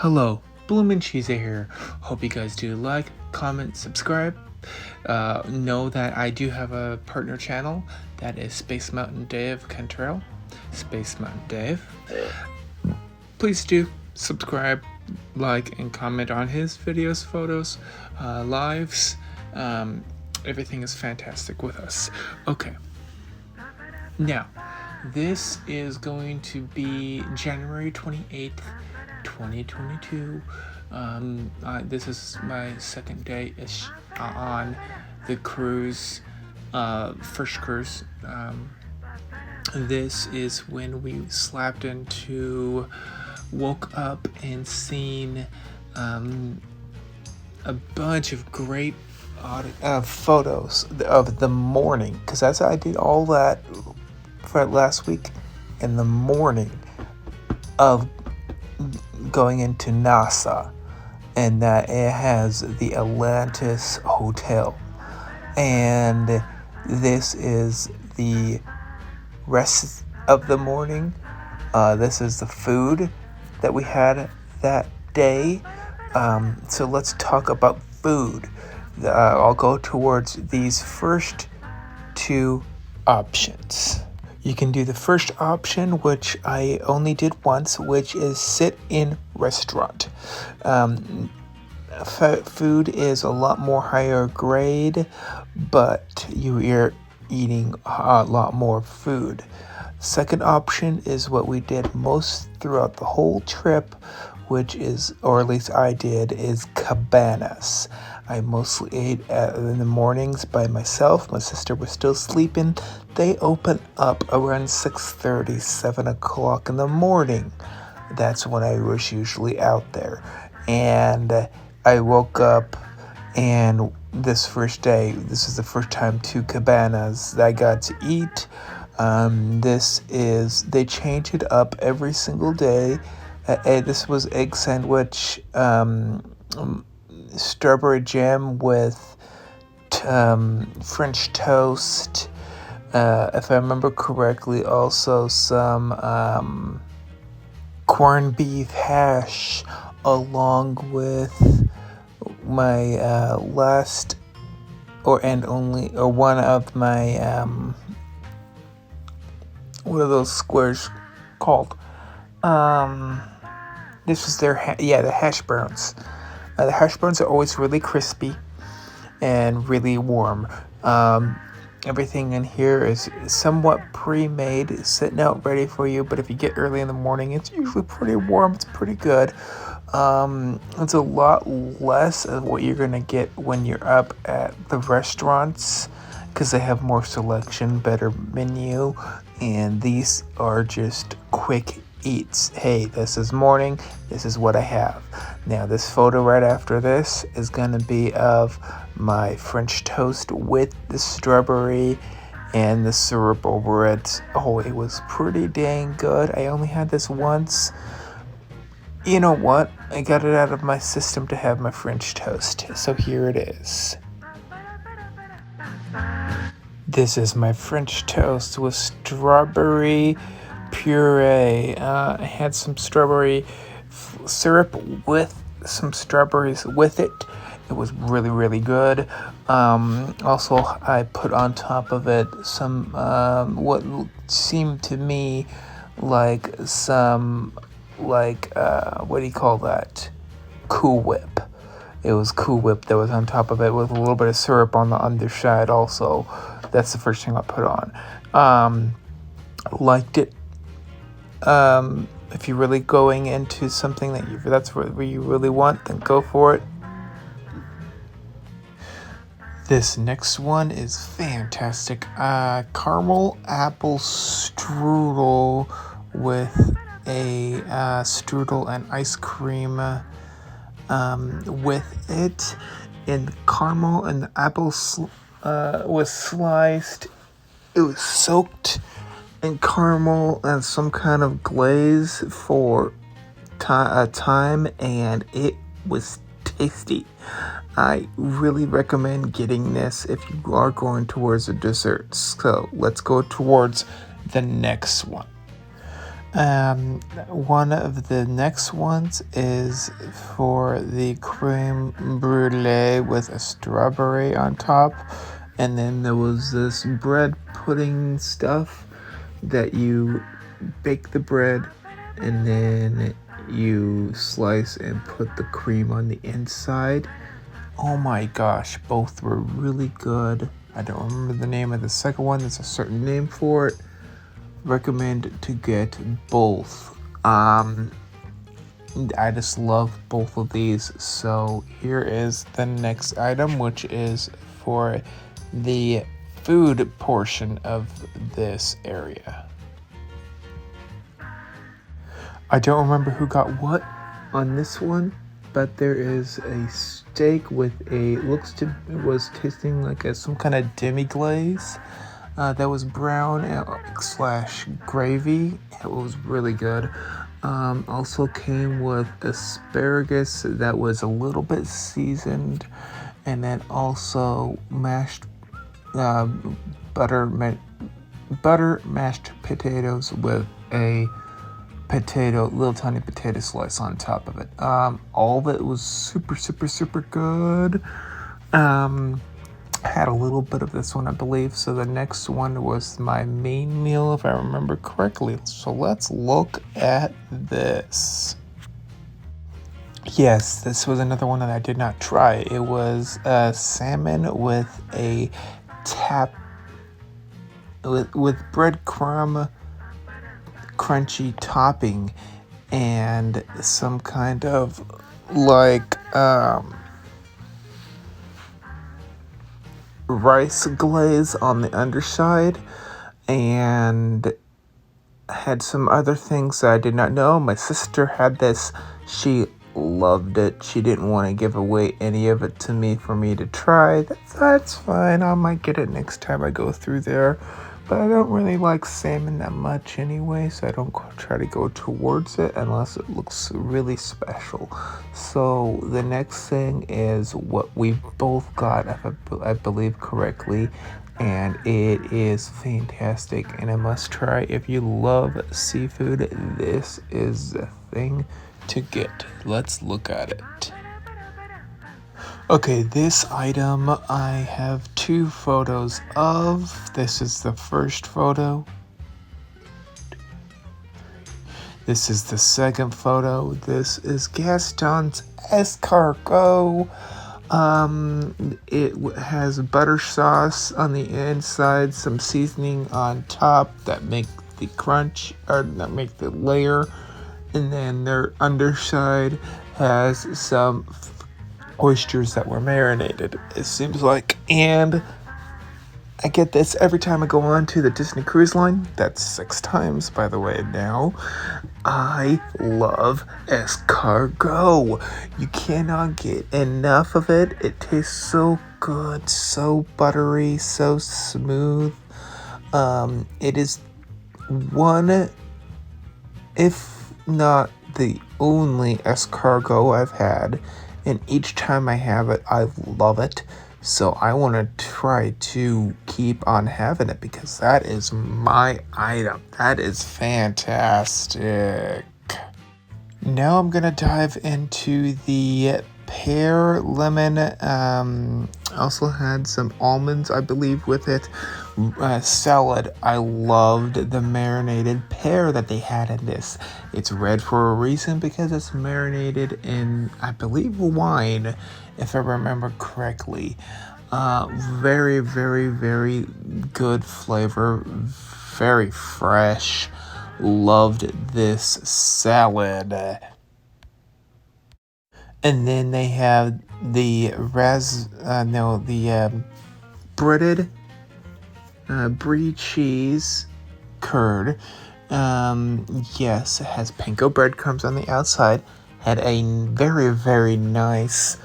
Hello, Bloomin' Cheesy here. Hope you guys do like, comment, subscribe. Know that I do have a partner channel that is Space Mountain Dave Cantrell. Space Mountain Dave. Please do subscribe, like, and comment on his videos, photos, lives. Everything is fantastic with us. Okay. Now, this is going to be January 28th, 2022. This is my second day-ish on the cruise, first cruise. This is when we slapped into, woke up and seen a bunch of great photos of the morning, because that's I did all that for last week in the morning of going into NASA, and that it has the Atlantis Hotel, and this is the rest of the morning. This is the food that we had that day. So let's talk about food. I'll go towards these first two options. You can do the first option, which I only did once, which is sit in restaurant. Food is a lot more higher grade, but you're eating a lot more food. Second option is what we did most throughout the whole trip, which is, or at least I did, is Cabanas. I mostly ate in the mornings by myself. My sister was still sleeping. They open up around 6:30, 7 o'clock in the morning. That's when I was usually out there. And I woke up, and this first day, this is the first time to Cabanas that I got to eat. They change it up every single day. This was egg sandwich, strawberry jam with French toast. If I remember correctly, also some corned beef hash, along with my one of my what are those squares called? This is the hash browns. The hash browns are always really crispy and really warm. Everything in here is somewhat pre-made, sitting out ready for you, but if you get early in the morning, it's usually pretty warm. It's pretty good. It's a lot less of what you're going to get when you're up at the restaurants, because they have more selection, better menu, and these are just quick eats. Hey, this is morning, this is what I have. Now, this photo right after this is going to be of my French toast with the strawberry and the syrup over it. Oh, it was pretty dang good. I only had this once. You know what? I got it out of my system to have my French toast, so here it is. This is my French toast with strawberry puree. I had some strawberry syrup with some strawberries with it. It was really, really good. Also, I put on top of it some what seemed to me like some what do you call that? Cool Whip. It was Cool Whip that was on top of it with a little bit of syrup on the underside also. That's the first thing I put on. Liked it. If you're really going into something that's what you really want, then go for it. This next one is fantastic. Caramel apple strudel with a strudel and ice cream with it, and caramel and the apple was sliced. It was soaked in caramel and some kind of glaze for time, and it was tasty. I really recommend getting this if you are going towards the desserts. So let's go towards the next one. One of the next ones is for the creme brulee with a strawberry on top. And then there was this bread pudding stuff that you bake the bread and then you slice and put the cream on the inside. Oh my gosh, both were really good. I don't remember the name of the second one. There's a certain name for it. Recommend to get both. I just love both of these. So here is the next item, which is for the food portion of this area. I don't remember who got what on this one, but there is a steak with was tasting like some kind of demi-glaze. That was brown slash gravy. It was really good. Also came with asparagus that was a little bit seasoned, and then also mashed butter mashed potatoes with a little tiny potato slice on top of it. All of it was super, super, super good. Had a little bit of this one, I believe. So the next one was my main meal, if I remember correctly. So let's look at this. Yes, this was another one that I did not try. It was salmon with a with breadcrumb crunchy topping and some kind of like rice glaze on the underside, and had some other things that I did not know. My sister had this. She loved it. She didn't want to give away any of it to me for me to try. That's fine. I might get it next time I go through there. But I don't really like salmon that much anyway, so I don't try to go towards it unless it looks really special. So the next thing is what we both got, if I believe correctly, and it is fantastic and a must try. If you love seafood, this is the thing to get. Let's look at it. Okay, this item I have two photos of. This is the first photo. This is the second photo. This is Gaston's escargot. It has butter sauce on the inside, some seasoning on top that make the crunch, or that make the layer, and then their underside has some oysters that were marinated, it seems like. And I get this every time I go on to the Disney Cruise Line. That's 6 times, by the way, now. I love escargot. You cannot get enough of it. It tastes so good, so buttery, so smooth. It is one, if not the only escargot I've had, and each time I have it, I love it. So I want to try to keep on having it because that is my item. That is fantastic. Now I'm going to dive into the pear lemon. Also had some almonds, I believe, with it. Salad. I loved the marinated pear that they had in this. It's red for a reason because it's marinated in, I believe, wine, if I remember correctly. Very, very, very good flavor. Very fresh. Loved this salad. And then they have the breaded brie cheese curd. Yes, it has panko breadcrumbs on the outside. Had a very, very nice,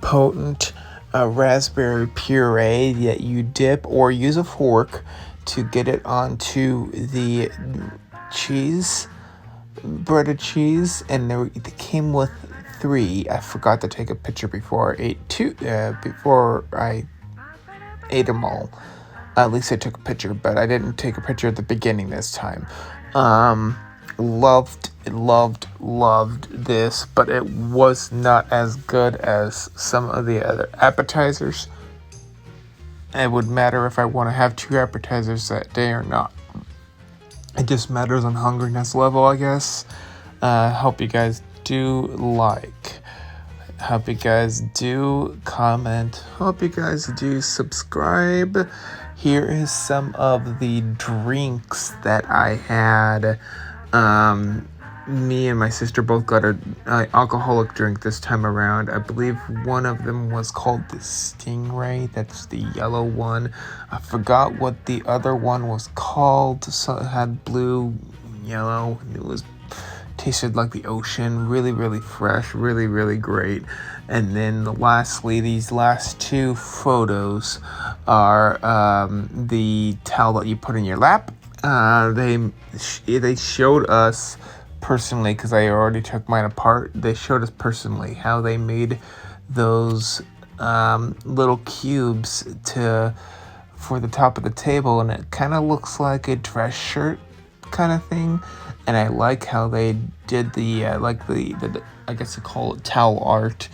potent raspberry puree that you dip or use a fork to get it onto the cheese, breaded cheese, and they came with 3. I forgot to take a picture before I ate them all. At least I took a picture, but I didn't take a picture at the beginning this time. Loved this, but it was not as good as some of the other appetizers. It would matter if I want to have 2 appetizers that day or not. It just matters on hungriness level, I guess. Hope you guys do like. Hope you guys do comment. Hope you guys do subscribe. Here is some of the drinks that I had. Me and my sister both got an alcoholic drink this time around. I believe one of them was called the Stingray. That's the yellow one. I forgot what the other one was called. So it had blue, yellow. It was tasted like the ocean. Really fresh. Really great. And then lastly, these last 2 photos are the towel that you put in your lap. They showed us personally, because I already took mine apart. They showed us personally how they made those little cubes for the top of the table, and it kind of looks like a dress shirt kind of thing. And I like how they did the I guess they call it towel art